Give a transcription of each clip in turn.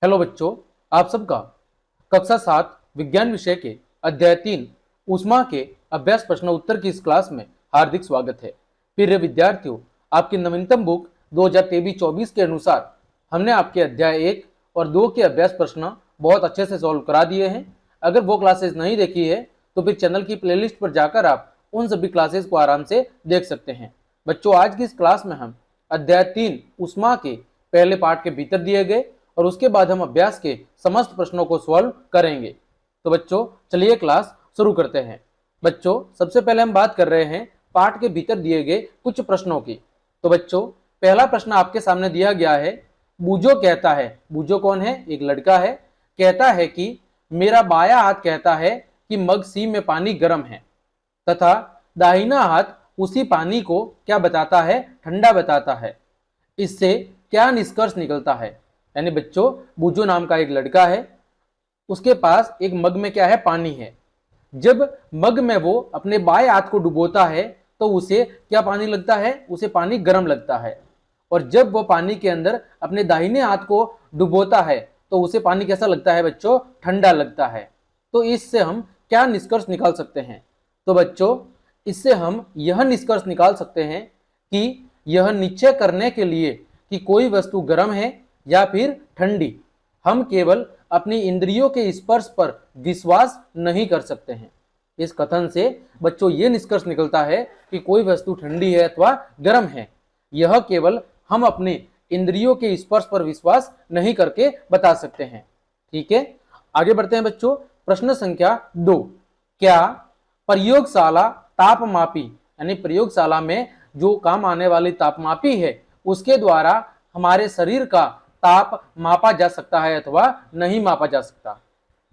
Hello बच्चों, आप सबका कक्षा 7 विज्ञान विषय के अध्याय 3 ऊष्मा के अभ्यास प्रश्न उत्तर की इस क्लास में हार्दिक स्वागत है। प्रिय विद्यार्थियों, आपकी नवीनतम बुक 2023-24 के अनुसार हमने आपके अध्याय 1 और 2 के अभ्यास प्रश्न बहुत अच्छे से सॉल्व करा दिए हैं। अगर वो क्लासेस नहीं देखी है तो फिर चैनल की प्लेलिस्ट पर जाकर आप उन सभी क्लासेस को आराम से देख सकते हैं। बच्चों, आज की इस क्लास में हम अध्याय 3 ऊष्मा के पहले पार्ट के भीतर दिए गए और उसके बाद हम अभ्यास के समस्त प्रश्नों को सॉल्व करेंगे। तो बच्चों, चलिए क्लास शुरू करते हैं। बच्चों, सबसे पहले हम बात कर रहे हैं पाठ के भीतर दिए गए कुछ प्रश्नों की। तो बच्चों, पहला प्रश्न आपके सामने दिया गया है। बूजो कहता है, बूजो कौन है? एक लड़का है। कहता है कि मेरा बायां हाथ कहता है कि मग सी में पानी गर्म है तथा दाहिना हाथ उसी पानी को क्या बताता है? ठंडा बताता है। इससे क्या निष्कर्ष निकलता है? यानी बच्चों, बूजो नाम का एक लड़का है, उसके पास एक मग में क्या है? पानी है। जब मग में वो अपने बाएं हाथ को डुबोता है तो उसे क्या पानी लगता है? उसे पानी गर्म लगता है। और जब वो पानी के अंदर अपने दाहिने हाथ को डुबोता है तो उसे पानी कैसा लगता है बच्चों? ठंडा लगता है। तो इससे हम क्या निष्कर्ष निकाल सकते हैं? तो बच्चों, इससे हम यह निष्कर्ष निकाल सकते हैं कि यह निश्चय करने के लिए कि कोई वस्तु गर्म है या फिर ठंडी, हम केवल अपनी इंद्रियों के स्पर्श पर विश्वास नहीं कर सकते हैं। इस कथन से बच्चों ये निष्कर्ष निकलता है कि कोई वस्तु ठंडी है अथवा गर्म है, यह केवल हम अपने इंद्रियों के स्पर्श पर विश्वास नहीं करके बता सकते हैं। ठीक है, आगे बढ़ते हैं बच्चों। प्रश्न संख्या 2, क्या प्रयोगशाला तापमापी यानी प्रयोगशाला में जो काम आने वाली तापमापी है उसके द्वारा हमारे शरीर का ताप मापा जा सकता है अथवा नहीं मापा जा सकता?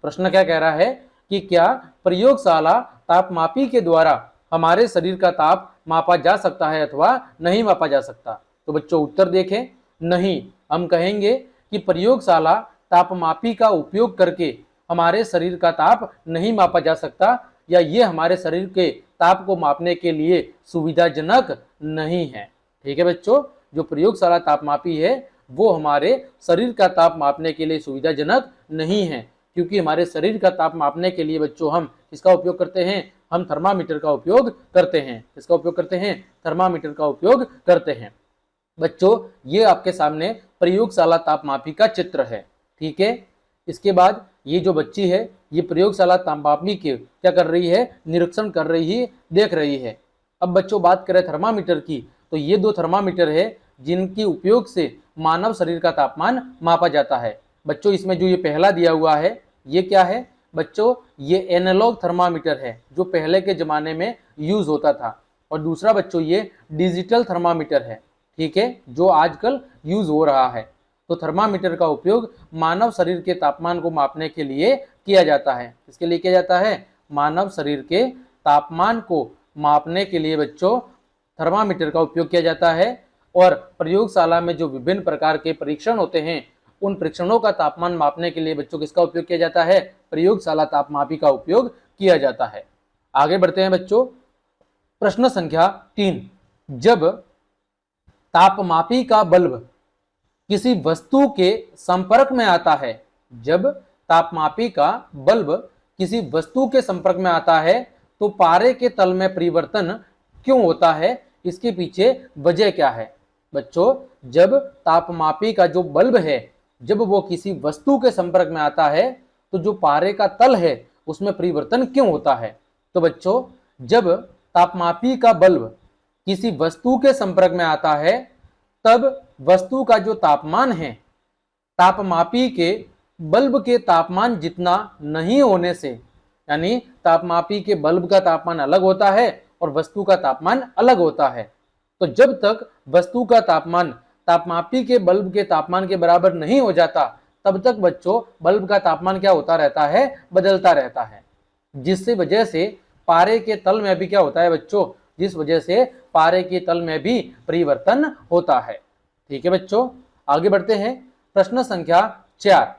प्रश्न क्या कह रहा है कि क्या प्रयोगशाला तापमापी के द्वारा हमारे शरीर का ताप मापा जा सकता है अथवा नहीं मापा जा सकता? तो बच्चों उत्तर देखें, नहीं। हम कहेंगे कि प्रयोगशाला तापमापी का उपयोग करके हमारे शरीर का ताप नहीं मापा जा सकता, या ये हमारे शरीर के ताप को मापने के लिए सुविधाजनक नहीं है। ठीक है बच्चों, जो प्रयोगशाला तापमापी है वो हमारे शरीर का ताप मापने के लिए सुविधाजनक नहीं है, क्योंकि हमारे शरीर का ताप मापने के लिए बच्चों हम इसका उपयोग करते हैं, हम थर्मामीटर का उपयोग करते हैं। इसका उपयोग करते हैं, थर्मामीटर का उपयोग करते हैं। बच्चों, ये आपके सामने प्रयोगशाला तापमापी का चित्र है। ठीक है, इसके बाद ये जो बच्ची है ये प्रयोगशाला तापमापी के क्या कर रही है? निरीक्षण कर रही है, देख रही है। अब बच्चों बात करें थर्मामीटर की, तो ये 2 थर्मामीटर है जिनके उपयोग से मानव शरीर का तापमान मापा जाता है। बच्चों, इसमें जो ये पहला दिया हुआ है ये क्या है? बच्चों, ये एनालॉग थर्मामीटर है जो पहले के जमाने में यूज होता था। और दूसरा बच्चों ये डिजिटल थर्मामीटर है, ठीक है, जो आजकल यूज हो रहा है। तो थर्मामीटर का उपयोग मानव शरीर के तापमान को मापने के लिए किया जाता है। इसके लिए किया जाता है, मानव शरीर के तापमान को मापने के लिए बच्चों थर्मामीटर का उपयोग किया जाता है। और प्रयोगशाला में जो विभिन्न प्रकार के परीक्षण होते हैं उन परीक्षणों का तापमान मापने के लिए बच्चों किसका उपयोग किया जाता है? प्रयोगशाला तापमापी का उपयोग किया जाता है। आगे बढ़ते हैं बच्चों। प्रश्न संख्या 3, जब तापमापी का बल्ब किसी वस्तु के संपर्क में आता है, जब तापमापी का बल्ब किसी वस्तु के संपर्क में आता है तो पारे के तल में परिवर्तन क्यों होता है? इसके पीछे वजह क्या है? बच्चों, जब तापमापी का जो बल्ब है जब वो किसी वस्तु के संपर्क में आता है तो जो पारे का तल है उसमें परिवर्तन क्यों होता है? तो बच्चों, जब तापमापी का बल्ब किसी वस्तु के संपर्क में आता है तब वस्तु का जो तापमान है तापमापी के बल्ब के तापमान जितना नहीं होने से, यानी तापमापी के बल्ब का तापमान अलग होता है और वस्तु का तापमान अलग होता है। तो जब तक वस्तु का तापमान तापमापी के बल्ब के तापमान के बराबर नहीं हो जाता तब तक बच्चों बल्ब का तापमान क्या होता रहता है? बदलता रहता है। जिससे वजह से पारे के तल में भी क्या होता है बच्चों? जिस वजह से पारे के तल में भी परिवर्तन होता है। ठीक है बच्चों, आगे बढ़ते हैं। प्रश्न संख्या 4,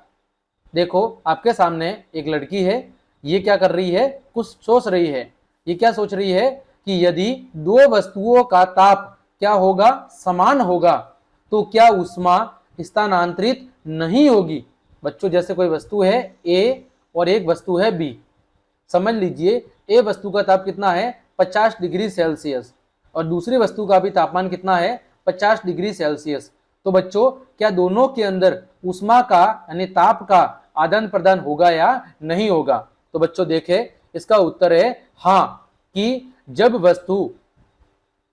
देखो आपके सामने एक लड़की है, ये क्या कर रही है? कुछ सोच रही है। ये क्या सोच रही है कि यदि 2 वस्तुओं का ताप क्या होगा? समान होगा तो क्या ऊष्मा स्थानांतरित नहीं होगी? बच्चों जैसे कोई वस्तु है ए और एक वस्तु है बी, समझ लीजिए ए वस्तु का ताप कितना है 50 डिग्री सेल्सियस और दूसरी वस्तु का भी तापमान कितना है 50 डिग्री सेल्सियस। तो बच्चों क्या दोनों के अंदर ऊष्मा का यानी ताप का आदान प्रदान होगा या नहीं होगा? तो बच्चों देखें, इसका उत्तर है हाँ, कि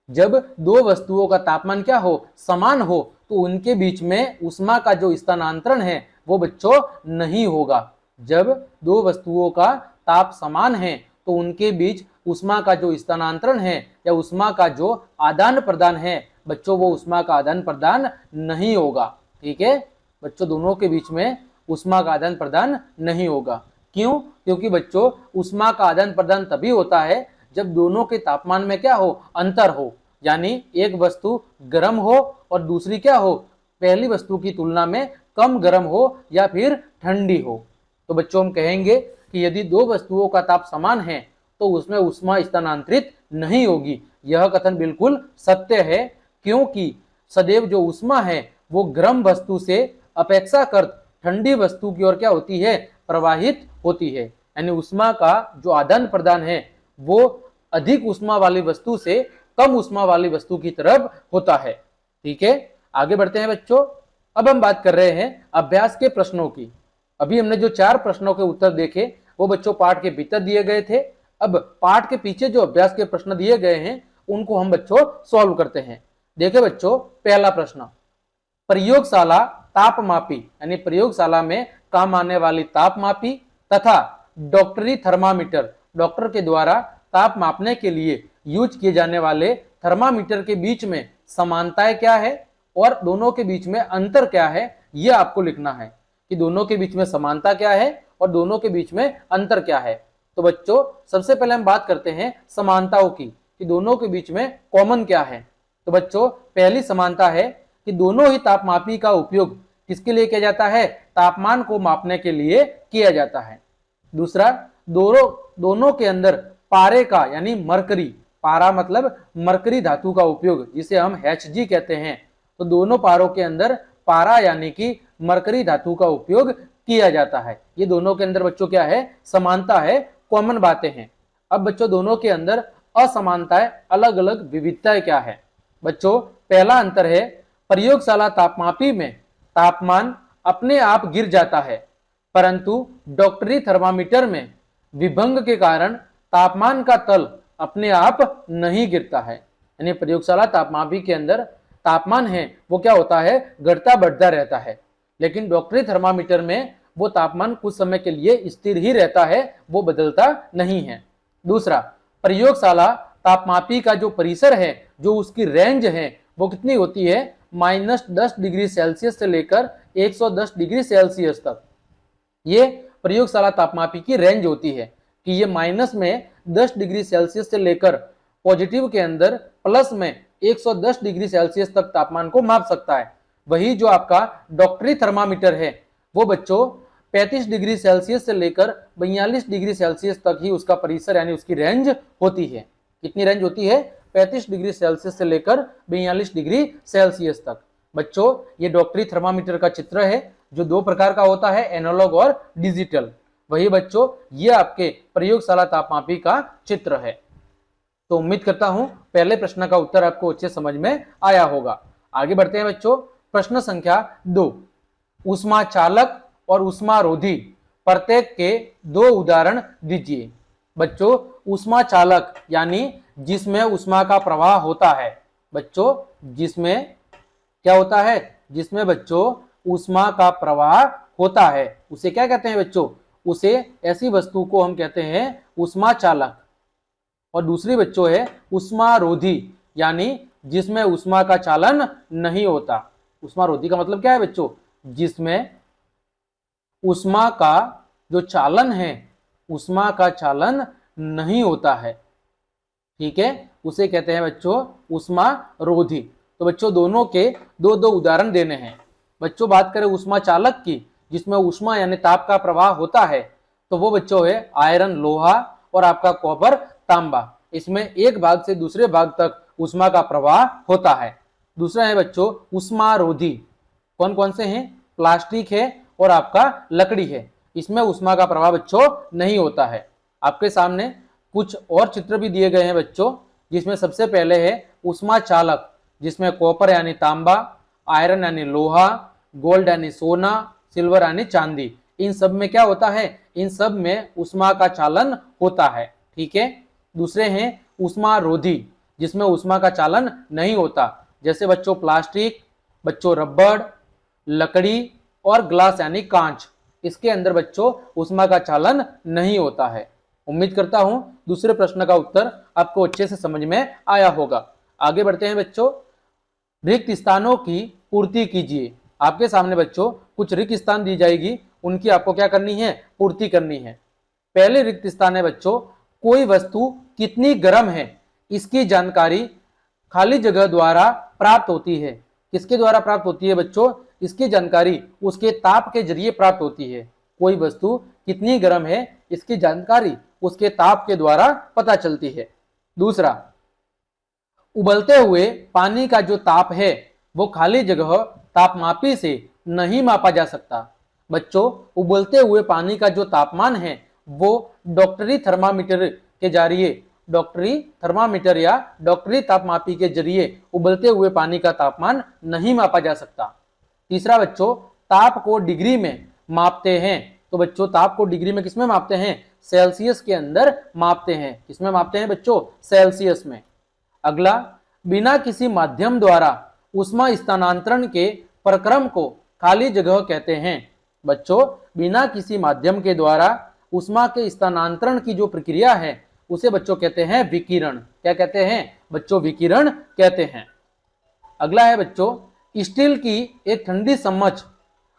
जब दो वस्तुओं का तापमान क्या हो, समान हो, तो उनके बीच में ऊष्मा का जो स्थानांतरण है वो बच्चों नहीं होगा। जब दो वस्तुओं का ताप समान है तो उनके बीच ऊष्मा का जो स्थानांतरण है या ऊष्मा का जो आदान प्रदान है बच्चों, वो ऊष्मा का आदान प्रदान नहीं होगा। ठीक है बच्चों, दोनों के बीच में ऊष्मा का आदान प्रदान नहीं होगा। क्यों? क्योंकि बच्चों ऊष्मा का आदान प्रदान तभी होता है जब दोनों के तापमान में क्या हो, अंतर हो, यानी एक वस्तु गर्म हो और दूसरी क्या हो, पहली वस्तु की तुलना में कम गर्म हो या फिर ठंडी हो। तो बच्चों हम कहेंगे कि यदि दो वस्तुओं का ताप समान है तो उसमें ऊष्मा स्थानांतरित नहीं होगी। यह कथन बिल्कुल सत्य है, क्योंकि सदैव जो ऊष्मा है वो गर्म वस्तु से अपेक्षाकृत ठंडी वस्तु की ओर क्या होती है, प्रवाहित होती है। यानी ऊष्मा का जो आदान प्रदान है वो अधिक ऊष्मा वाली वस्तु से कम ऊष्मा वाली वस्तु की तरफ होता है। ठीक है, आगे बढ़ते हैं बच्चों। अब हम बात कर रहे हैं अभ्यास के प्रश्नों की। अभी हमने जो 4 प्रश्नों के उत्तर देखे वो बच्चों पाठ के भीतर दिए गए थे। अब पाठ के पीछे जो अभ्यास के प्रश्न दिए गए हैं उनको हम बच्चों सॉल्व करते हैं। देखिए बच्चों, पहला प्रश्न, प्रयोगशाला तापमापी यानी प्रयोगशाला में काम आने वाली तापमापी तथा डॉक्टरी थर्मामीटर, डॉक्टर के द्वारा ताप मापने के लिए यूज किए जाने वाले थर्मामीटर के बीच में समानताएं क्या है और दोनों के बीच में अंतर क्या है, यह आपको लिखना है कि दोनों के बीच में समानता क्या है और दोनों के बीच में अंतर क्या है। तो बच्चों सबसे पहले हम बात करते हैं समानताओं की कि दोनों के बीच में कॉमन क्या है। तो बच्चों पहली समानता है कि दोनों ही तापमापी का उपयोग किसके लिए किया जाता है, तापमान को मापने के लिए किया जाता है। दूसरा, दोनों के अंदर पारे का यानी मरकरी, पारा मतलब मरकरी धातु का उपयोग जिसे हम Hg कहते हैं, तो दोनों पारों के अंदर पारा यानी कि मरकरी धातु का उपयोग किया जाता है। ये दोनों के अंदर बच्चों क्या है, समानता है, कॉमन बातें हैं। अब बच्चों दोनों के अंदर असमानताएं, अलग अलग विविधताएं क्या है। बच्चों पहला अंतर है, प्रयोगशाला तापमापी में तापमान अपने आप गिर जाता है, परंतु डॉक्टरी थर्मामीटर में विभंग के कारण तापमान का तल अपने आप नहीं गिरता है। यानी प्रयोगशाला तापमापी के अंदर तापमान है वो क्या होता है, घटता बढ़ता रहता है, लेकिन डॉक्टरी थर्मामीटर में वो तापमान कुछ समय के लिए स्थिर ही रहता है, वो बदलता नहीं है। दूसरा, प्रयोगशाला तापमापी का जो परिसर है, जो उसकी रेंज है वो कितनी होती है, -10 डिग्री सेल्सियस से लेकर 110 डिग्री सेल्सियस तक। ये प्रयोगशाला तापमापी की रेंज होती है कि ये -10 डिग्री सेल्सियस से लेकर पॉजिटिव के अंदर प्लस में 110 डिग्री सेल्सियस तक तापमान को माप सकता है। वही जो आपका डॉक्टरी थर्मामीटर है वो बच्चों 35 डिग्री सेल्सियस से लेकर 42 डिग्री सेल्सियस तक ही उसका परिसर यानी उसकी रेंज होती है। कितनी रेंज होती है, 35 डिग्री सेल्सियस से लेकर 42 डिग्री सेल्सियस तक। बच्चों ये डॉक्टरी थर्मामीटर का चित्र है जो 2 प्रकार का होता है, एनालॉग और डिजिटल। वही बच्चों ये आपके प्रयोगशाला तापमापी का चित्र है। तो उम्मीद करता हूं पहले प्रश्न का उत्तर आपको अच्छे समझ में आया होगा। आगे बढ़ते हैं बच्चों, प्रश्न संख्या 2, ऊष्मा चालक और ऊष्मा रोधी प्रत्येक के 2 उदाहरण दीजिए। बच्चों ऊष्मा चालक यानी जिसमें ऊष्मा का प्रवाह होता है। बच्चों जिसमें क्या होता है, जिसमें बच्चों ऊष्मा का प्रवाह होता है उसे क्या कहते हैं बच्चों, उसे ऐसी वस्तु को हम कहते हैं ऊष्मा चालक। और दूसरी बच्चों है ऊष्मा रोधी यानी जिसमें ऊष्मा का चालन नहीं होता। ऊष्मा रोधी का मतलब क्या है बच्चों, जिसमें ऊष्मा का जो चालन है, ऊष्मा का चालन नहीं होता है। ठीक है, उसे कहते हैं बच्चों ऊष्मा रोधी। तो बच्चों दोनों के 2 उदाहरण देने हैं। बच्चों बात करें ऊष्मा चालक की जिसमें ऊष्मा यानी ताप का प्रवाह होता है, तो वो बच्चों है आयरन लोहा और आपका कॉपर तांबा। इसमें एक भाग से दूसरे भाग तक ऊष्मा का प्रवाह होता है। दूसरा है बच्चों ऊष्मा रोधी, कौन कौन से हैं, प्लास्टिक है और आपका लकड़ी है, इसमें ऊष्मा का प्रभाव बच्चों नहीं होता है। आपके सामने कुछ और चित्र भी दिए गए हैं बच्चों, जिसमें सबसे पहले है ऊष्मा चालक, जिसमें कॉपर यानी तांबा, आयरन यानी लोहा, गोल्ड यानी सोना, सिल्वर यानी चांदी, इन सब में क्या होता है, इन सब में ऊष्मा का चालन होता है। ठीक है। दूसरे हैं ऊष्मा रोधी, जिसमें ऊष्मा का चालन नहीं होता, जैसे बच्चों प्लास्टिक, बच्चों रबड़, लकड़ी और ग्लास यानी कांच, इसके अंदर बच्चों ऊष्मा का चालन नहीं होता है। उम्मीद करता हूं दूसरे प्रश्न का उत्तर आपको अच्छे से समझ में आया होगा। आगे बढ़ते हैं बच्चों। रिक्त स्थानों की पूर्ति कीजिए। आपके सामने बच्चों कुछ रिक्त स्थान दी जाएगी, उनकी आपको क्या करनी है, पूर्ति करनी है। पहले रिक्त स्थान है बच्चों, कोई वस्तु कितनी गर्म है इसकी जानकारी खाली जगह द्वारा प्राप्त होती है। किसके द्वारा प्राप्त होती है बच्चों, इसकी जानकारी उसके ताप के जरिए प्राप्त होती है। कोई वस्तु कितनी गर्म है इसकी जानकारी उसके ताप के द्वारा पता चलती है। दूसरा, उबलते हुए पानी का जो ताप है वो खाली जगह तापमापी से नहीं मापा जा सकता। बच्चों, उबलते हुए पानी का जो तापमान है वो डॉक्टरी थर्मामीटर के जरिए, डॉक्टरी थर्मामीटर या डॉक्टरी तापमापी के जरिए उबलते हुए पानी का तापमान नहीं मापा जा सकता। तीसरा बच्चों, ताप को डिग्री में मापते हैं। तो बच्चों ताप को डिग्री में किसमें मापते हैं, सेल्सियस के अंदर मापते हैं। किसमें मापते हैं बच्चों, सेल्सियस में। अगला, बिना किसी माध्यम द्वारा ऊष्मा स्थानांतरण के प्रक्रम को खाली जगह कहते हैं। बच्चों, बिना किसी माध्यम के द्वारा ऊष्मा के स्थानांतरण की जो प्रक्रिया है उसे बच्चों कहते हैं विकिरण। क्या कहते हैं बच्चों, विकिरण कहते हैं। अगला है बच्चों, स्टील की एक ठंडी चम्मच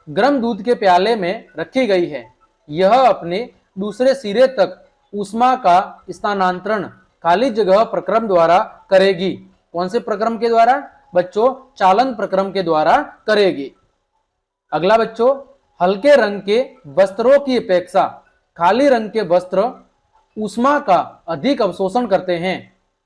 गर्म दूध के प्याले में रखी गई है। यह अपने दूसरे सिरे तक ऊष्मा का स्थानांतरण खाली जगह प्रक्रम द्वारा करेगी। कौन से प्रक्रम के द्वारा बच्चों, चालन प्रक्रम के द्वारा करेगी। अगला बच्चों, हल्के रंग के वस्त्रों की अपेक्षा खाली रंग के वस्त्र ऊष्मा का अधिक अवशोषण करते हैं।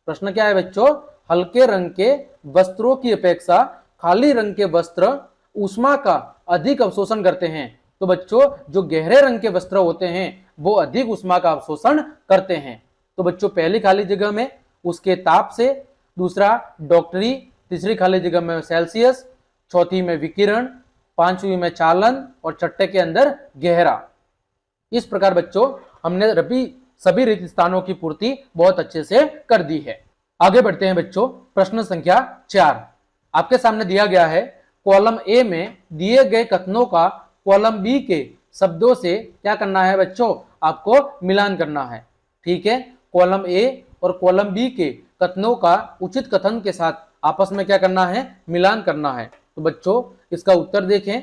प्रश्न क्या है बच्चों, हल्के रंग के वस्त्रों की अपेक्षा खाली रंग के वस्त्र ऊष्मा का अधिक अवशोषण करते हैं। तो बच्चों जो गहरे रंग के वस्त्र होते हैं वो अधिक ऊष्मा का अवशोषण करते हैं। तो बच्चों पहली खाली जगह में उसके ताप से, दूसरा डॉक्टरी, तीसरी खाली जगह में सेल्सियस, चौथी में विकिरण, पांचवी में चालन और छठे के अंदर गहरा। इस प्रकार बच्चों हमने सभी रिक्त स्थानों की पूर्ति बहुत अच्छे से कर दी है। आगे बढ़ते हैं बच्चों, प्रश्न संख्या 4 आपके सामने दिया गया है। कॉलम ए में दिए गए कथनों का कॉलम बी के शब्दों से क्या करना है बच्चों, आपको मिलान करना है। ठीक है, कॉलम ए और कॉलम बी के कथनों का उचित कथन के साथ आपस में क्या करना है, मिलान करना है। तो बच्चों इसका उत्तर देखें।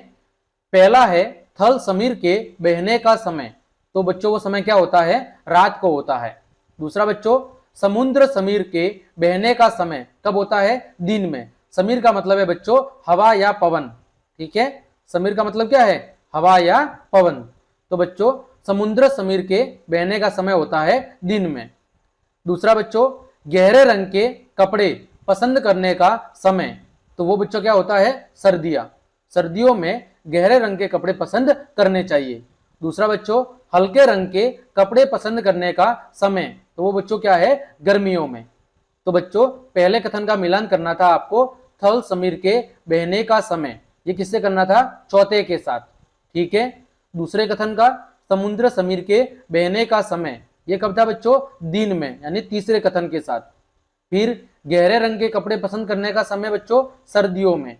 पहला है थल समीर के बहने का समय। तो बच्चों वो समय क्या होता है, रात को होता है। दूसरा बच्चों, समुद्र समीर के बहने का समय कब होता है, दिन में। समीर का मतलब है बच्चों हवा या पवन। ठीक है, समीर का मतलब क्या है, हवा या पवन। तो बच्चों समुद्र समीर के बहने का समय होता है दिन में। दूसरा बच्चों, गहरे रंग के कपड़े पसंद करने का समय। तो वो बच्चों क्या होता है, सर्दियां। सर्दियों में गहरे रंग के कपड़े पसंद करने चाहिए। दूसरा बच्चों, हल्के रंग के कपड़े पसंद करने का समय। तो वो बच्चों क्या है, गर्मियों में। तो बच्चों पहले कथन का मिलान करना था आपको, थल समीर के बहने का समय, ये किससे करना था, चौथे के साथ। ठीक है, दूसरे कथन का समुद्र समीर के बहने का समय, ये कब था बच्चों, दिन में, यानी तीसरे कथन के साथ। फिर गहरे रंग के कपड़े पसंद करने का समय बच्चों सर्दियों में,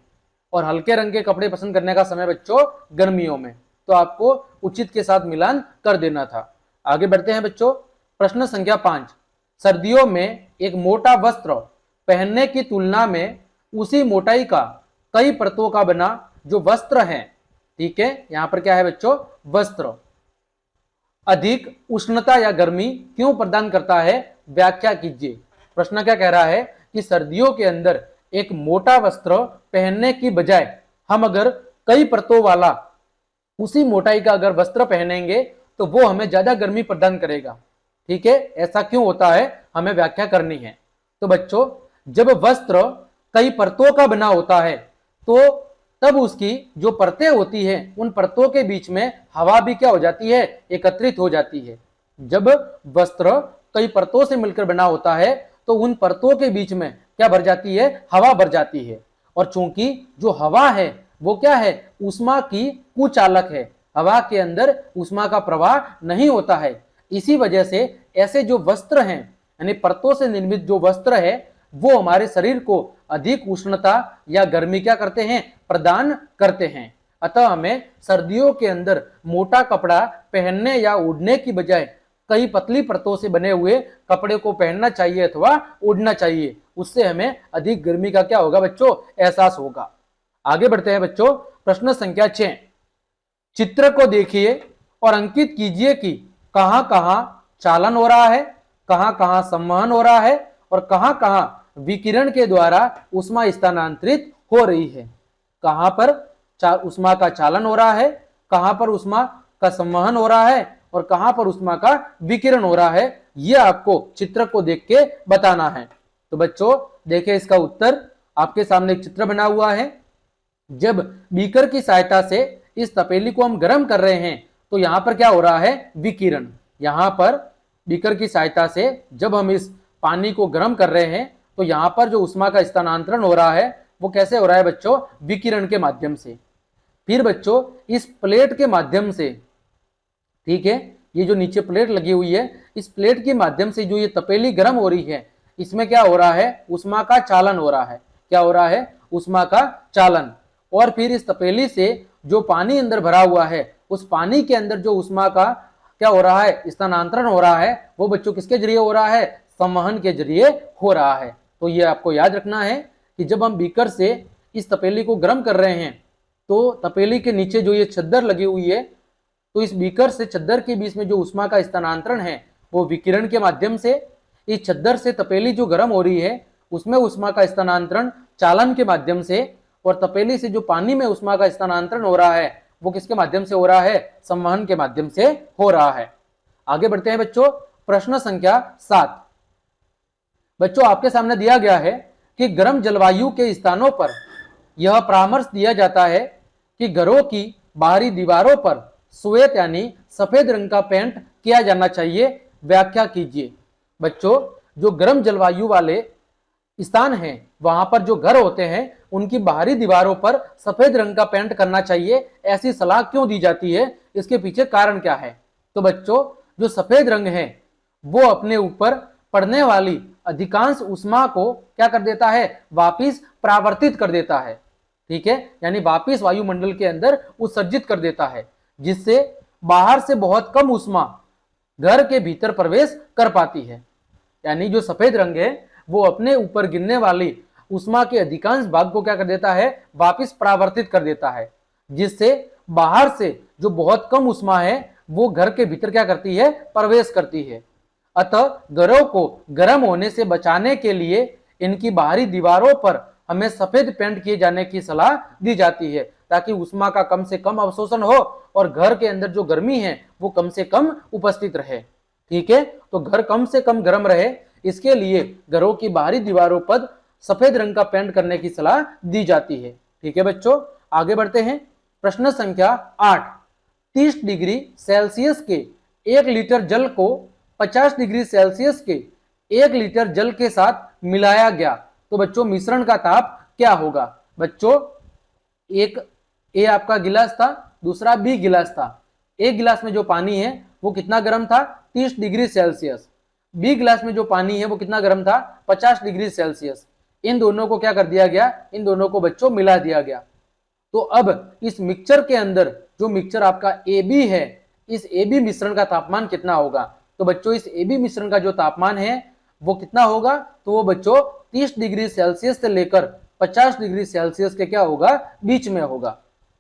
और हल्के रंग के कपड़े पसंद करने का समय बच्चों गर्मियों में। तो आपको उचित के साथ मिलान कर देना था। आगे बढ़ते हैं बच्चों, प्रश्न संख्या 5। सर्दियों में एक मोटा वस्त्र पहनने की तुलना में उसी मोटाई का कई परतों का बना जो वस्त्र है, ठीक है, यहां पर क्या है बच्चों, वस्त्र अधिक उष्णता या गर्मी क्यों प्रदान करता है, व्याख्या कीजिए। प्रश्न क्या कह रहा है कि सर्दियों के अंदर एक मोटा वस्त्र पहनने की बजाय हम अगर कई परतों वाला उसी मोटाई का अगर वस्त्र पहनेंगे तो वो हमें ज्यादा गर्मी प्रदान करेगा। ठीक है, ऐसा क्यों होता है, हमें व्याख्या करनी है। तो बच्चों जब वस्त्र कई परतों का बना होता है तो तब उसकी जो परतें होती है उन परतों के बीच में हवा भी क्या हो जाती है, एकत्रित हो जाती है। जब वस्त्र कई परतों से मिलकर बना होता है तो उन परतों के बीच में क्या भर जाती है, हवा भर जाती है। और चूंकि जो हवा है वो क्या है, ऊष्मा की कुचालक है, हवा के अंदर ऊष्मा का प्रवाह नहीं होता है। इसी वजह से ऐसे जो वस्त्र हैं, यानी परतों से निर्मित जो वस्त्र है, वो हमारे शरीर को अधिक उष्णता या गर्मी क्या करते हैं, प्रदान करते हैं। अतः हमें सर्दियों के अंदर मोटा कपड़ा पहनने या ओढ़ने की बजाय कई पतली परतों से बने हुए कपड़े को पहनना चाहिए अथवा ओढ़ना चाहिए। उससे हमें अधिक गर्मी का क्या होगा बच्चों, एहसास होगा। आगे बढ़ते हैं बच्चों, प्रश्न संख्या 6। चित्र को देखिए और अंकित कीजिए कि कहां कहां चालन हो रहा है, कहां कहां संवहन हो रहा है और कहां कहां विकिरण के द्वारा ऊष्मा स्थानांतरित हो रही है। कहां पर ऊष्मा का चालन हो रहा है, कहां पर ऊष्मा का संवहन हो रहा है और कहां पर ऊष्मा का विकिरण हो रहा है, यह आपको चित्र को देख के बताना है। तो बच्चों देखिए, इसका उत्तर आपके सामने एक चित्र बना हुआ है। जब बीकर की सहायता से इस तपेली को हम गर्म कर रहे हैं तो यहां पर क्या हो रहा है, विकिरण। यहां पर बीकर की सहायता से जब हम इस पानी को गर्म कर रहे हैं तो यहां पर जो ऊष्मा का स्थानांतरण हो रहा है वो कैसे हो रहा है बच्चों, विकिरण के माध्यम से। फिर बच्चों इस प्लेट के माध्यम से, ठीक है, ये जो नीचे प्लेट लगी हुई है, इस प्लेट के माध्यम से जो ये तपेली गर्म हो रही है, इसमें क्या हो रहा है, ऊष्मा का चालन हो रहा है। क्या हो रहा है, ऊष्मा का चालन। और फिर इस तपेली से जो पानी अंदर भरा हुआ है, उस पानी के अंदर जो ऊष्मा का क्या हो रहा है, स्थानांतरण हो रहा है, वो बच्चों किसके जरिए हो रहा है, संवहन के जरिए हो रहा है। तो ये आपको याद रखना है कि जब हम बीकर से इस तपेली को गर्म कर रहे हैं तो तपेली के नीचे जो ये चद्दर लगी हुई है, तो इस बीकर से चद्दर के बीच में जो ऊष्मा का स्थानांतरण है वो विकिरण के माध्यम से, इस चद्दर से तपेली जो गर्म हो रही है उसमें ऊष्मा का स्थानांतरण चालन के माध्यम से, और तपेली से जो पानी में ऊष्मा का स्थानांतरण हो रहा है वो किसके माध्यम से हो रहा है, संवहन के माध्यम से हो रहा है। आगे बढ़ते हैं बच्चों, प्रश्न संख्या 7। बच्चों आपके सामने दिया गया है कि गर्म जलवायु के स्थानों पर यह परामर्श दिया जाता है कि घरों की बाहरी दीवारों पर श्वेत यानी सफेद रंग का पेंट किया जाना चाहिए, व्याख्या कीजिए। बच्चों जो गर्म जलवायु वाले स्थान हैं वहां पर जो घर होते हैं उनकी बाहरी दीवारों पर सफेद रंग का पेंट करना चाहिए, ऐसी सलाह क्यों दी जाती है, इसके पीछे कारण क्या है। तो बच्चों जो सफेद रंग है वो अपने ऊपर पड़ने वाली अधिकांश ऊष्मा को क्या कर देता है, वापिस परावर्तित कर देता है, ठीक है, यानी वापिस वायुमंडल के अंदर उत्सर्जित कर देता है, जिससे बाहर से बहुत कम ऊष्मा घर के भीतर प्रवेश कर पाती है। यानी जो सफेद रंग है वो अपने ऊपर गिरने वाली ऊष्मा के अधिकांश भाग को क्या कर देता है, वापिस परावर्तित कर देता है, जिससे बाहर से जो बहुत कम ऊष्मा है वो घर के भीतर क्या करती है, प्रवेश करती है। अतः घरों को गर्म होने से बचाने के लिए इनकी बाहरी दीवारों पर हमें सफेद पेंट किए जाने की सलाह दी जाती है, ताकि ऊष्मा का कम से कम अवशोषण हो और घर के अंदर जो गर्मी है वो कम से कम उपस्थित रहे, ठीक है। तो घर कम से कम गर्म रहे, इसके लिए घरों की बाहरी दीवारों पर सफेद रंग का पेंट करने की सलाह दी जाती है, ठीक है बच्चों। आगे बढ़ते हैं, प्रश्न संख्या 8। 30 डिग्री सेल्सियस के 1 लीटर जल को 50 डिग्री सेल्सियस के 1 लीटर जल के साथ मिलाया गया तो बच्चों मिश्रण का ताप क्या होगा। बच्चों एक ए आपका गिलास था, दूसरा बी गिलास था। एक गिलास में जो पानी है वो कितना गर्म था, 30 डिग्री सेल्सियस। बी गिलास में जो पानी है वो कितना गर्म था, 50 डिग्री सेल्सियस। इन दोनों को क्या कर दिया गया, इन दोनों को बच्चों मिला दिया गया। तो अब इस मिक्सचर के अंदर जो मिक्सचर आपका ए बी है, इस ए बी मिश्रण का तापमान कितना होगा। तो बच्चों इस ए बी मिश्रण का जो तापमान है वो कितना होगा, तो वो बच्चों 30 डिग्री सेल्सियस से लेकर 50 डिग्री सेल्सियस के क्या होगा, बीच में होगा।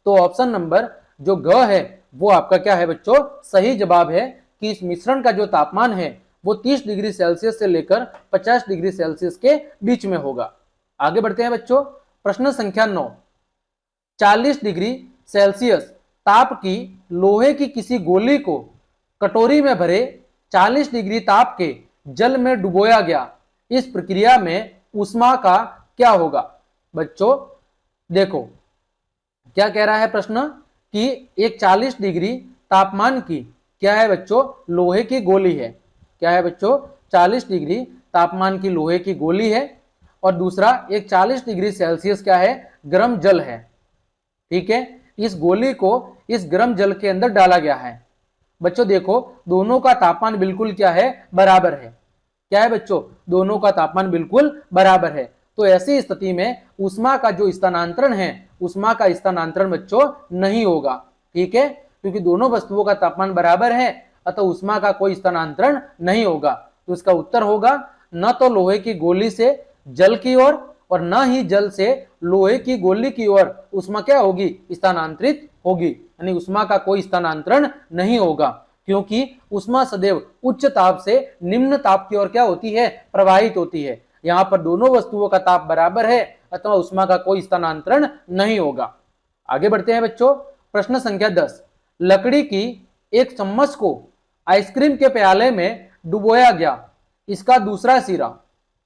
तो ऑप्शन नंबर जो ग है वो आपका क्या है बच्चों, सही जवाब है कि इस मिश्रण का जो तापमान है वो 30 डिग्री सेल्सियस से लेकर 50 डिग्री सेल्सियस के बीच में होगा। आगे बढ़ते हैं बच्चों, प्रश्न संख्या 9। 40 डिग्री सेल्सियस ताप की लोहे की किसी गोली को कटोरी में भरे 40 डिग्री ताप के जल में डुबोया गया, इस प्रक्रिया में ऊष्मा का क्या होगा। बच्चों देखो क्या कह रहा है प्रश्न कि एक 40 डिग्री तापमान की क्या है बच्चों, लोहे की गोली है। क्या है बच्चों, 40 डिग्री तापमान की लोहे की गोली है, और दूसरा एक 40 डिग्री सेल्सियस क्या है, गर्म जल है। ठीक है, इस गोली को इस गर्म जल के अंदर डाला गया है। बच्चों देखो, दोनों का तापमान बिल्कुल क्या है, बराबर है। क्या है बच्चों, दोनों का तापमान बिल्कुल बराबर है। तो ऐसी स्थिति में ऊष्मा का जो स्थानांतरण है, ऊष्मा का स्थानांतरण बच्चों नहीं होगा। ठीक है, क्योंकि दोनों वस्तुओं का तापमान बराबर है, अतः ऊष्मा का कोई स्थानांतरण नहीं होगा। तो इसका उत्तर होगा न तो लोहे की गोली से जल की ओर और न ही जल से लोहे की गोली की ओर ऊष्मा क्या होगी, स्थानांतरित होगी। यानी ऊष्मा का कोई स्थानांतरण नहीं होगा, क्योंकि ऊष्मा सदैव उच्च ताप से निम्न ताप की ओर क्या होती है, प्रवाहित होती है। यहाँ पर दोनों वस्तुओं का ताप बराबर है, अथवा ऊष्मा का कोई स्थानांतरण नहीं होगा। आगे बढ़ते हैं बच्चों, प्रश्न संख्या 10। लकड़ी की एक चम्मच को आइसक्रीम के प्याले में डुबोया गया, इसका दूसरा सिरा।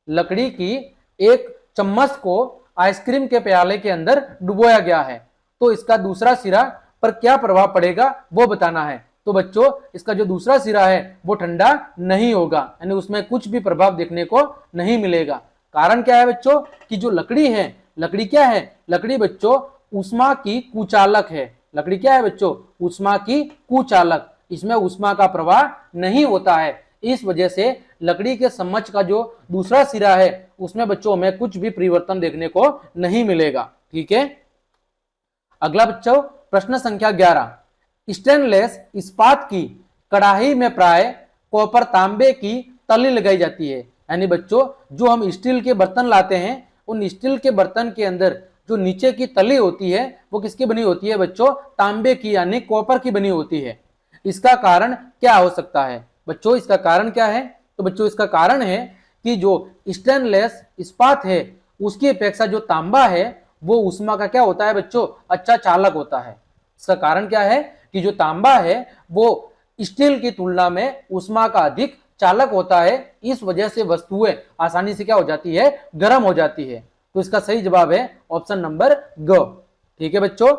लकड़ी की एक चम्मच को आइसक्रीम के प्याले के अंदर डुबोया गया है, तो इसका दूसरा सिरा पर क्या प्रभाव पड़ेगा वो बताना है। तो बच्चों इसका जो दूसरा सिरा है वो ठंडा नहीं होगा, यानी उसमें कुछ भी प्रभाव देखने को नहीं मिलेगा। कारण क्या है बच्चों, कि जो लकड़ी है, लकड़ी क्या है, लकड़ी बच्चों ऊष्मा की कुचालक है। लकड़ी क्या है बच्चों, ऊष्मा की कुचालक, इसमें ऊष्मा का प्रवाह नहीं होता है। इस वजह से लकड़ी के चम्मच का जो दूसरा सिरा है उसमें बच्चों में कुछ भी परिवर्तन देखने को नहीं मिलेगा। ठीक है, अगला बच्चों प्रश्न संख्या 11। स्टेनलेस इस्पात की कढ़ाई में प्राय कॉपर तांबे की तली लगाई जाती है। यानी बच्चों जो हम स्टील के बर्तन लाते हैं, उन स्टील के बर्तन के अंदर जो नीचे की तली होती है वो किसकी बनी होती है बच्चों, तांबे की यानी कॉपर की बनी होती है। इसका कारण क्या हो सकता है बच्चों, इसका कारण क्या है, तो बच्चों इसका कारण है कि जो स्टेनलेस इस्पात है उसकी अपेक्षा जो तांबा है वो ऊष्मा का क्या होता है बच्चों, अच्छा चालक होता है। इसका कारण क्या है कि जो तांबा है वो स्टील की तुलना में ऊष्मा का अधिक चालक होता है। इस वजह से वस्तुएं आसानी से क्या हो जाती है, गर्म हो जाती है। तो इसका सही जवाब है ऑप्शन नंबर ग। ठीक है बच्चों,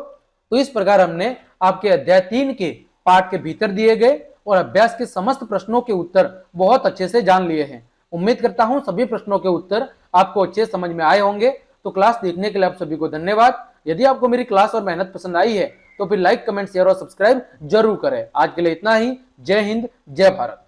तो इस प्रकार हमने आपके अध्याय 3 के पाठ के भीतर दिए गए और अभ्यास के समस्त प्रश्नों के उत्तर बहुत अच्छे से जान लिए हैं। उम्मीद करता हूं सभी प्रश्नों के उत्तर आपको अच्छे समझ में आए होंगे। तो क्लास देखने के लिए आप सभी को धन्यवाद। यदि आपको मेरी क्लास और मेहनत पसंद आई है तो फिर लाइक, कमेंट, शेयर और सब्सक्राइब जरूर करें। आज के लिए इतना ही। जय हिंद, जय भारत।